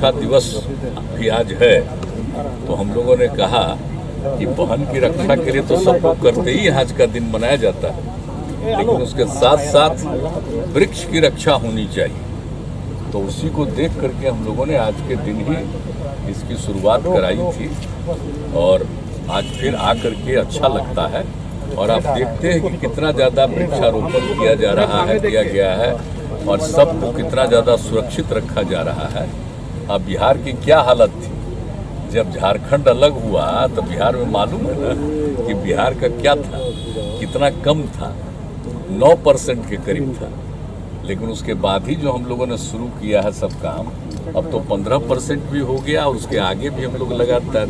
रक्षा दिवस भी आज है, तो हम लोगों ने कहा कि बहन की रक्षा के लिए तो सब लोग करते ही आज का दिन मनाया जाता है, लेकिन उसके साथ साथ वृक्ष की रक्षा होनी चाहिए। तो उसी को देख करके हम लोगों ने आज के दिन ही इसकी शुरुआत कराई थी और आज फिर आकर के अच्छा लगता है। और आप देखते हैं कि कितना ज़्यादा वृक्षारोपण किया जा रहा है, किया गया है और सबको कितना ज़्यादा सुरक्षित रखा जा रहा है। अब बिहार की क्या हालत थी जब झारखंड अलग हुआ, तो बिहार में मालूम है ना कि बिहार का क्या था, कितना कम था, 9% के करीब था। लेकिन उसके बाद ही जो हम लोगों ने शुरू किया है सब काम, अब तो 15% भी हो गया और उसके आगे भी हम लोग लगातार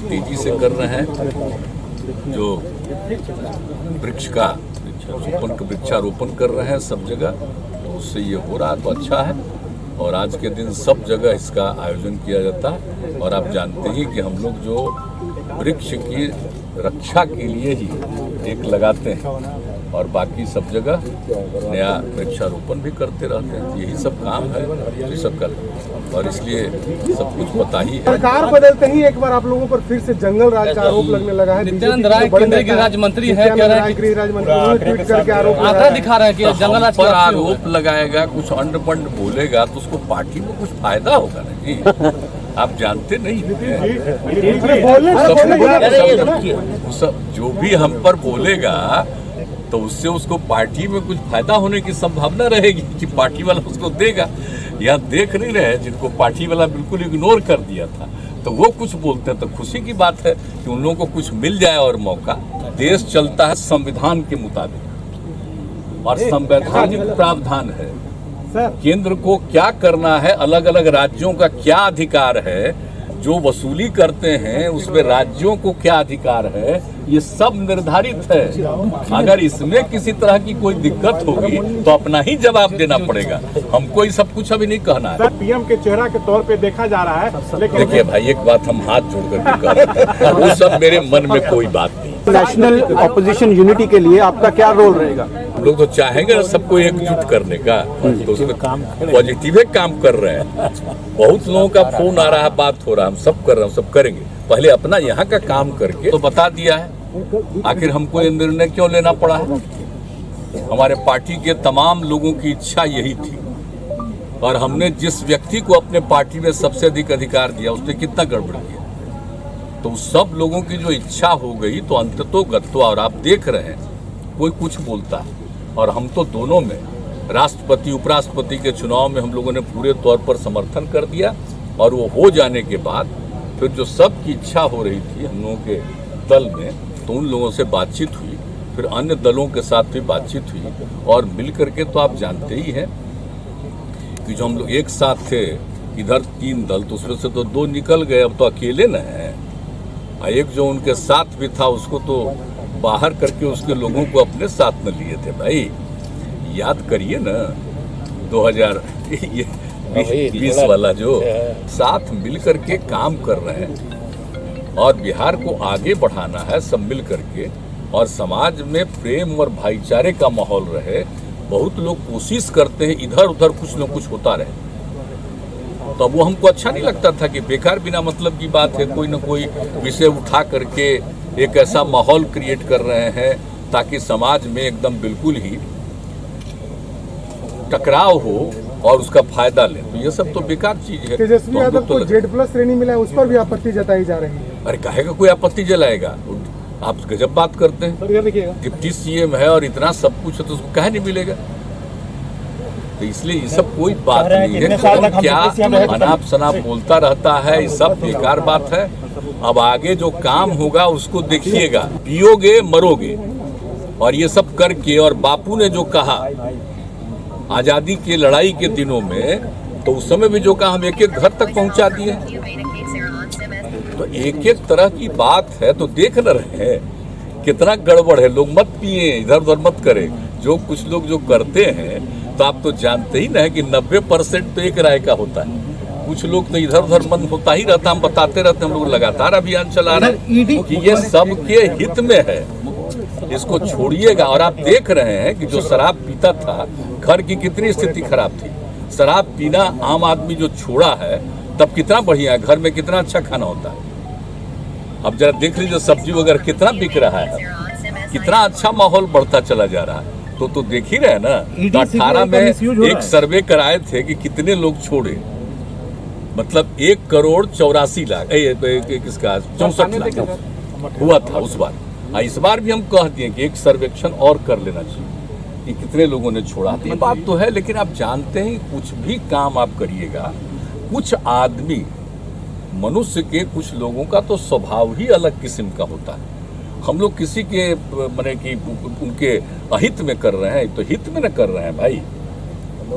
तेजी से कर रहे हैं। जो वृक्षारोपण कर रहे हैं सब जगह, तो उससे ये हो रहा तो अच्छा है। और आज के दिन सब जगह इसका आयोजन किया जाता है। और आप जानते ही कि हम लोग जो वृक्ष की रक्षा के लिए ही एक लगाते हैं और बाकी सब जगह नया वृक्षारोपण भी करते रहते हैं। यही सब काम है, ये सब कर, और इसलिए सब कुछ पता ही है। सरकार बदलते ही एक बार आप लोगों पर फिर से जंगल राज का आरोप लगने लगा है। नित्यानंद राय केंद्रीय गृह राज्य मंत्री है, कह रहे हैं गृह राज्य मंत्री ट्वीट करके आरोप आंकड़ा दिखा रहे हैं कि जंगल राज पर आरोप लगाएगा, कुछ अंड-पंड बोलेगा तो उसको पार्टी में कुछ फायदा होगा ना जी। आप जानते नहीं सब जो भी हम पर बोलेगा तो उससे उसको पार्टी में कुछ फायदा होने की संभावना रहेगी कि पार्टी वाला उसको देगा। यहाँ देख नहीं रहे जिनको पार्टी वाला बिल्कुल इग्नोर कर दिया था, तो वो कुछ बोलते हैं तो खुशी की बात है कि उन लोगों को कुछ मिल जाए और मौका। देश चलता है संविधान के मुताबिक और संवैधानिक प्रावधान है। केंद्र को क्या करना है, अलग अलग राज्यों का क्या अधिकार है, जो वसूली करते हैं उसमें राज्यों को क्या अधिकार है, ये सब निर्धारित है। अगर इसमें किसी तरह की कोई दिक्कत होगी तो अपना ही जवाब देना पड़ेगा। हमको ये सब कुछ अभी नहीं कहना है। पीएम के चेहरा के तौर पे देखा जा रहा है, लेकिन देखिए भाई, एक बात हम हाथ जोड़ करके कह रहे हैं, वो सब मेरे मन में कोई बात नहीं। नेशनल ऑपोजिशन यूनिटी के लिए आपका क्या रोल रहेगा? हम लोग तो चाहेंगे सबको एकजुट करने का, तो उसमें पॉजिटिव काम कर रहे हैं। बहुत लोगों का फोन आ रहा है, बात हो रहा है, हम सब कर रहे हैं, सब करेंगे। पहले अपना यहाँ का काम करके तो बता दिया है। आखिर हमको ये निर्णय क्यों लेना पड़ा है? हमारे पार्टी के तमाम लोगों की इच्छा यही थी और हमने जिस व्यक्ति को अपने पार्टी में सबसे अधिक अधिकार दिया उसने कितना गड़बड़ किया। तो सब लोगों की जो इच्छा हो गई तो अंततोगत्वा, और आप देख रहे हैं कोई कुछ बोलता है, और हम तो दोनों में राष्ट्रपति उपराष्ट्रपति के चुनाव में हम लोगों ने पूरे तौर पर समर्थन कर दिया। और वो हो जाने के बाद फिर जो सबकी इच्छा हो रही थी हम लोगों के दल में, तो उन लोगों से बातचीत हुई, फिर अन्य दलों के साथ भी बातचीत हुई और मिल करके तो आप जानते ही हैं कि जो हम लोग एक साथ थे, इधर 3 दल, तो उसमें से तो 2 निकल गए, अब तो अकेले न हैं। एक जो उनके साथ भी था उसको तो बाहर करके उसके लोगों को अपने साथ में लिए थे। भाई याद करिए ना 2020 वाला जो साथ मिल करके काम कर रहे हैं और बिहार को आगे बढ़ाना है सब मिल करके, और समाज में प्रेम और भाईचारे का माहौल रहे। बहुत लोग कोशिश करते हैं इधर उधर कुछ न कुछ होता रहे, तो वो हमको अच्छा नहीं लगता था कि बेकार बिना मतलब की बात है कोई ना कोई विषय उठा करके एक ऐसा माहौल क्रिएट कर रहे हैं ताकि समाज में एकदम बिल्कुल ही टकराव हो और उसका फायदा ले। तो ये सब तो बेकार चीज है। तेजस्वी यादव को Z+ श्रेणी मिला है, उस पर भी आपत्ति जताई जा रही है। अरे काहे का कोई आपत्ति जलाएगा? आप गजब बात करते हैं। डिप्टी CM है और इतना सब कुछ है तो उसको काहे नहीं मिलेगा? तो इसलिए ये सब कोई बात नहीं है। तो क्या अनाप शनाप बोलता रहता है, ये सब बेकार बात है। अब आगे जो काम होगा उसको देखिएगा, पियोगे मरोगे। और ये सब करके, और बापू ने जो कहा आजादी की लड़ाई के दिनों में, तो उस समय भी जो कहा हम एक एक घर तक पहुंचा दिए। तो एक एक तरह की बात है, तो देख न रहे हैं कितना गड़बड़ है। लोग मत पिए, इधर उधर मत करें। जो कुछ लोग जो करते हैं तो आप तो जानते ही ना है कि 90% तो एक राय का होता है। कुछ लोग तो इधर उधर मन होता ही रहता, हम बताते रहते, हम लोग लगातार अभियान चला रहे हैं कि ये सबके हित में है, इसको छोड़िएगा। और आप देख रहे हैं कि जो शराब पीता था, घर की कितनी स्थिति खराब थी। शराब पीना आम आदमी जो छोड़ा है तब कितना बढ़िया है, घर में कितना अच्छा खाना होता है। अब जरा देख लीजिए सब्जी वगैरह कितना बिक रहा है, कितना अच्छा माहौल बढ़ता चला जा रहा है। तो देख ही रहे ना, 18 में एक सर्वे कराए थे कि कितने लोग छोड़े, मतलब 1,84,00,000 किसका 64 लाख हुआ था उस बार। इस बार भी हम कह दिए कि एक सर्वेक्षण और कर लेना चाहिए कि कितने लोगों ने छोड़ा। ये बात तो है, लेकिन आप जानते हैं कुछ भी काम आप करिएगा, कुछ आदमी मनुष्य के कुछ लोगों का तो स्वभाव ही अलग किस्म का होता है। हम लोग किसी के माने कि उनके अहित में कर रहे हैं, तो हित में न कर रहे हैं भाई।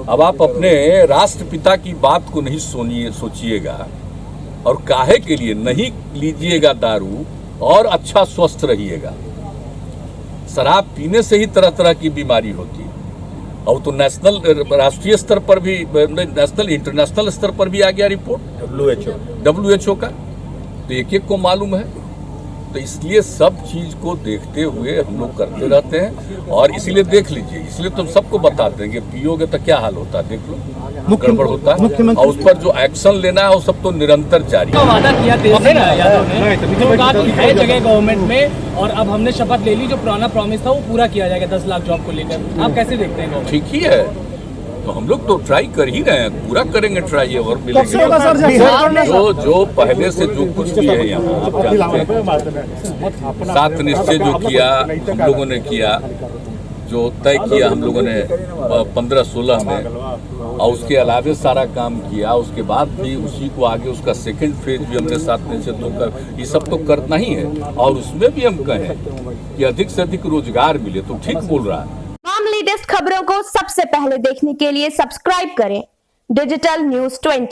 अब आप अपने राष्ट्रपिता की बात को नहीं सोचिएगा और काहे के लिए नहीं लीजिएगा दारू और अच्छा स्वस्थ रहिएगा। शराब पीने से ही तरह तरह की बीमारी होती है। अब तो नेशनल राष्ट्रीय स्तर पर भी, नेशनल इंटरनेशनल स्तर पर भी आ गया रिपोर्ट WHO का, तो एक को मालूम है। तो इसलिए सब चीज को देखते हुए हम लोग करते रहते हैं, और इसीलिए देख लीजिए, इसलिए तो सबको बताते हैं कि पियोगे तो क्या हाल होता है, देख लो गड़बड़ होता है। और उस पर जो एक्शन लेना है वो सब तो निरंतर जारी है। वादा किया तेजस्वी यादव ने, जो कहा कि है जगह गवर्नमेंट में, और अब हमने शपथ ले ली, जो पुराना प्रॉमिस था वो पूरा किया जाएगा 10 लाख जॉब को लेकर। आप कैसे देखते हैं? ठीक ही है, तो हम लोग तो ट्राई कर ही रहे हैं, पूरा करेंगे ट्राई, और मिलेंगे। जो पहले से जो कुछ भी है यहाँ आप जानते हैं, 7 निश्चय जो किया हम लोगों ने किया, जो तय किया हम लोगों ने 15-16 में, और उसके अलावे सारा काम किया। उसके बाद भी उसी को आगे उसका सेकंड फेज भी हमने 7 निश्चय तो ये सब तो करना ही है। और उसमें भी हम कहें कि अधिक से अधिक रोजगार मिले, तो ठीक बोल रहा है। तमाम लेटेस्ट खबरों को सबसे पहले देखने के लिए सब्सक्राइब करें डिजिटल न्यूज़ 20।